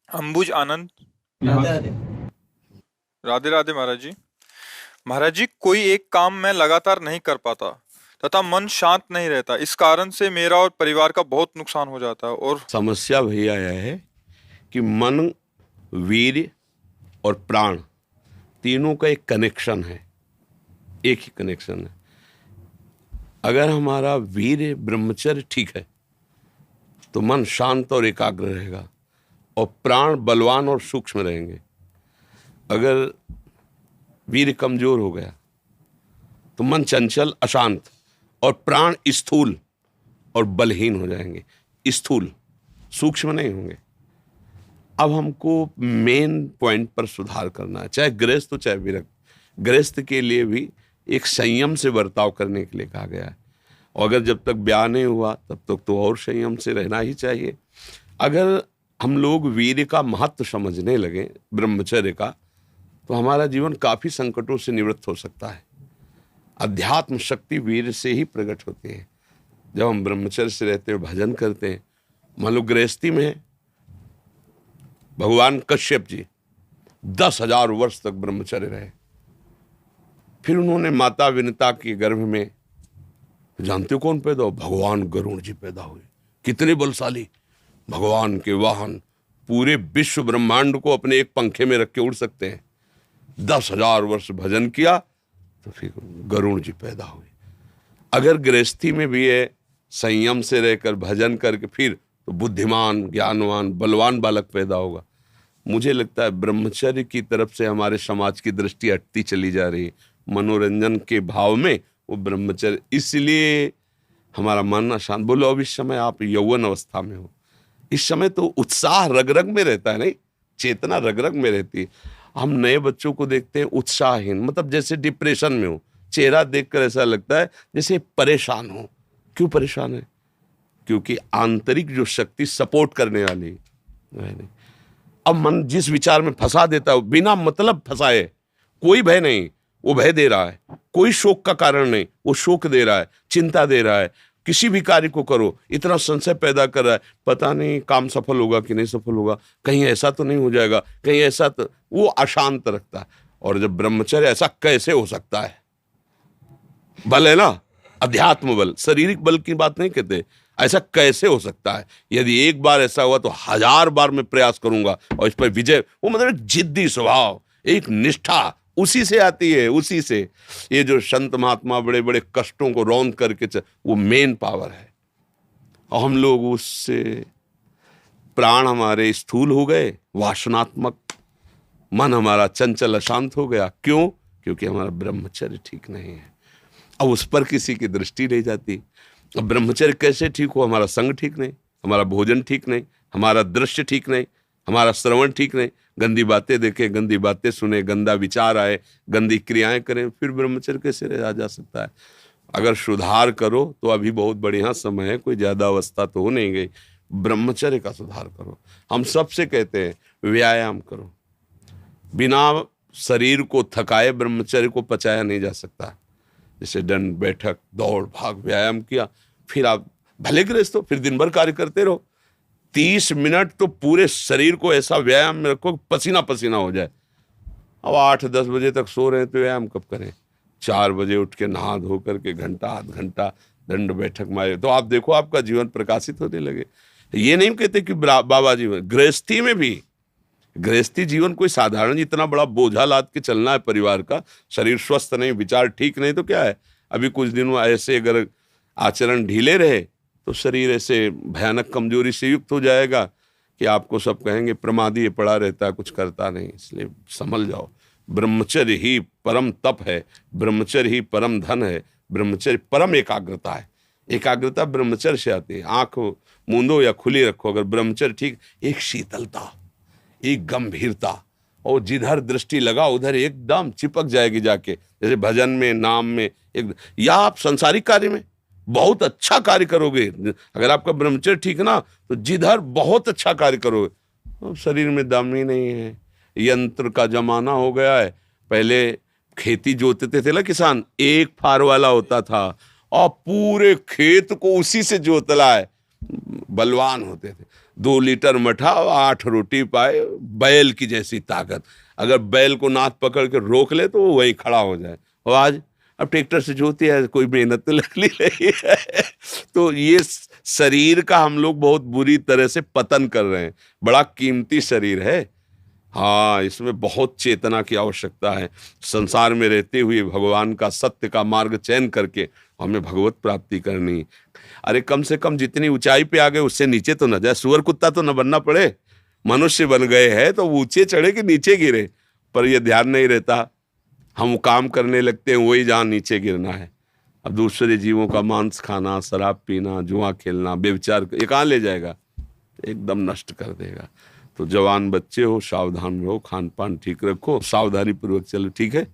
अंबुज आनंद। राधे राधे। राधे राधे महाराज जी। महाराज जी, कोई एक काम मैं लगातार नहीं कर पाता तथा मन शांत नहीं रहता। इस कारण से मेरा और परिवार का बहुत नुकसान हो जाता है। और समस्या भैया यह है कि मन, वीर्य और प्राण तीनों का एक कनेक्शन है, एक ही कनेक्शन है। अगर हमारा वीर्य ब्रह्मचर्य ठीक है तो मन शांत और एकाग्र रहेगा और प्राण बलवान और सूक्ष्म रहेंगे। अगर वीर्य कमजोर हो गया तो मन चंचल अशांत और प्राण स्थूल और बलहीन हो जाएंगे। स्थूल, सूक्ष्म नहीं होंगे। अब हमको मेन पॉइंट पर सुधार करना है, चाहे गृहस्थ हो चाहे विरक्त। गृहस्थ के लिए भी एक संयम से बर्ताव करने के लिए कहा गया है, और अगर जब तक ब्याह नहीं हुआ तब तक तो और संयम से रहना ही चाहिए। अगर हम लोग वीर्य का महत्व समझने लगे, ब्रह्मचर्य का, तो हमारा जीवन काफी संकटों से निवृत्त हो सकता है। अध्यात्म शक्ति वीर्य से ही प्रकट होती है। जब हम ब्रह्मचर्य से रहते हैं, भजन करते हैं, मान लो गृहस्थी में है, भगवान कश्यप जी 10,000 वर्ष तक ब्रह्मचर्य रहे। फिर उन्होंने माता विनता के गर्भ में, जानते हो कौन पैदा हो? भगवान गरुण जी पैदा हुए। कितने बलशाली, भगवान के वाहन, पूरे विश्व ब्रह्मांड को अपने एक पंखे में रख के उड़ सकते हैं। 10,000 वर्ष भजन किया तो फिर गरुण जी पैदा हुए। अगर गृहस्थी में भी है, संयम से रहकर भजन करके, फिर तो बुद्धिमान, ज्ञानवान, बलवान बालक पैदा होगा। मुझे लगता है ब्रह्मचर्य की तरफ से हमारे समाज की दृष्टि हटती चली जा रही है। मनोरंजन के भाव में वो ब्रह्मचर्य, इसलिए हमारा मन अशांत। बोलो अब इस समय आप यौवन अवस्था में हो, इस समय तो उत्साह रग रग में रहता है, नहीं, चेतना रग रग में रहती है। हम नए बच्चों को देखते हैं उत्साहहीन, मतलब जैसे डिप्रेशन में हो। चेहरा देखकर ऐसा लगता है जैसे परेशान हो। क्यों परेशान है? क्योंकि आंतरिक जो शक्ति सपोर्ट करने वाली है नहीं। अब मन जिस विचार में फंसा देता है, बिना मतलब फंसाए, कोई भय नहीं, वो भय दे रहा है। कोई शोक का कारण नहीं, वो शोक दे रहा है, चिंता दे रहा है। किसी भी कार्य को करो, इतना संशय पैदा कर रहा है, पता नहीं काम सफल होगा कि नहीं सफल होगा, कहीं ऐसा तो नहीं हो जाएगा, कहीं ऐसा तो, वो अशांत रखता है। और जब ब्रह्मचर्य, ऐसा कैसे हो सकता है? बल है ना, अध्यात्म बल, शारीरिक बल की बात नहीं कहते। ऐसा कैसे हो सकता है? यदि एक बार ऐसा हुआ तो 1000 बार मैं प्रयास करूंगा और इस पर विजय। वो मतलब जिद्दी स्वभाव, एक निष्ठा उसी से आती है, उसी से। ये जो संत महात्मा बड़े बड़े कष्टों को रौंद करके वो मेन पावर है। और हम लोग उससे, प्राण हमारे स्थूल हो गए, वासनात्मक, मन हमारा चंचल अशांत हो गया। क्यों? क्योंकि हमारा ब्रह्मचर्य ठीक नहीं है। अब उस पर किसी की दृष्टि नहीं जाती। अब ब्रह्मचर्य कैसे ठीक हो? हमारा संग ठीक नहीं, हमारा भोजन ठीक नहीं, हमारा दृश्य ठीक नहीं, हमारा श्रवण ठीक नहीं, गंदी बातें देखें, गंदी बातें सुने, गंदा विचार आए, गंदी क्रियाएं करें, फिर ब्रह्मचर्य कैसे रहा जा सकता है? अगर सुधार करो तो अभी बहुत बढ़िया समय है, कोई ज्यादा अवस्था तो हो नहीं गई। ब्रह्मचर्य का सुधार करो। हम सबसे कहते हैं व्यायाम करो। बिना शरीर को थकाए ब्रह्मचर्य को पचाया नहीं जा सकता। जैसे दंड बैठक, दौड़ भाग, व्यायाम किया, फिर आप भले गृहस्थ हो, फिर दिन भर कार्य करते रहो। 30 मिनट तो पूरे शरीर को ऐसा व्यायाम में रखो पसीना पसीना हो जाए। अब 8-10 बजे तक सो रहे हैं तो व्यायाम कब करें? 4 बजे उठ के नहा धो करके घंटा आध घंटा दंड बैठक मारे तो आप देखो आपका जीवन प्रकाशित होने लगे। ये नहीं कहते कि बाबा जीवन, गृहस्थी में भी, गृहस्थी जीवन कोई साधारण इतना बड़ा बोझा लाद के चलना है परिवार का। शरीर स्वस्थ नहीं, विचार ठीक नहीं तो क्या है? अभी कुछ दिनों ऐसे अगर आचरण ढीले रहे तो शरीर ऐसे भयानक कमजोरी से युक्त हो जाएगा कि आपको सब कहेंगे प्रमादी ये पड़ा रहता है, कुछ करता नहीं। इसलिए संभल जाओ। ब्रह्मचर्य ही परम तप है, ब्रह्मचर्य ही परम धन है, ब्रह्मचर्य परम एकाग्रता है। एकाग्रता ब्रह्मचर्य से आती है। आंख मूंदो या खुली रखो, अगर ब्रह्मचर्य ठीक, एक शीतलता, एक गंभीरता, और जिधर दृष्टि लगा उधर एकदम चिपक जाएगी जाके। जैसे भजन में, नाम में, एक, या आप संसारिक कार्य में बहुत अच्छा कार्य करोगे। अगर आपका ब्रह्मचर्य ठीक ना तो जिधर बहुत अच्छा कार्य करोगे। तो शरीर में दम ही नहीं है। यंत्र का जमाना हो गया है। पहले खेती जोतते थे ना किसान, एक फार वाला होता था और पूरे खेत को उसी से जोतला है, बलवान होते थे। 2 लीटर मठा और 8 रोटी पाए, बैल की जैसी ताकत। अगर बैल को नाथ पकड़ के रोक ले तो वो वहीं खड़ा हो जाए। और आज अब ट्रैक्टर से जोती है, कोई मेहनत तो लग नहीं रही है। तो ये शरीर का हम लोग बहुत बुरी तरह से पतन कर रहे हैं। बड़ा कीमती शरीर है, हाँ, इसमें बहुत चेतना की आवश्यकता है। संसार में रहते हुए भगवान का सत्य का मार्ग चयन करके हमें भगवत प्राप्ति करनी। अरे कम से कम जितनी ऊंचाई पे आ गए उससे नीचे तो न जाए। सुअर कुत्ता तो न बनना पड़े, मनुष्य बन गए हैं तो ऊंचे चढ़े कि नीचे गिरे, पर यह ध्यान नहीं रहता। हम काम करने लगते हैं वही जहाँ नीचे गिरना है। अब दूसरे जीवों का मांस खाना, शराब पीना, जुआ खेलना, व्यभिचार, ये कहाँ ले जाएगा? एकदम नष्ट कर देगा। तो जवान बच्चे हो, सावधान रहो, खान पान ठीक रखो, सावधानी पूर्वक चलो, ठीक है।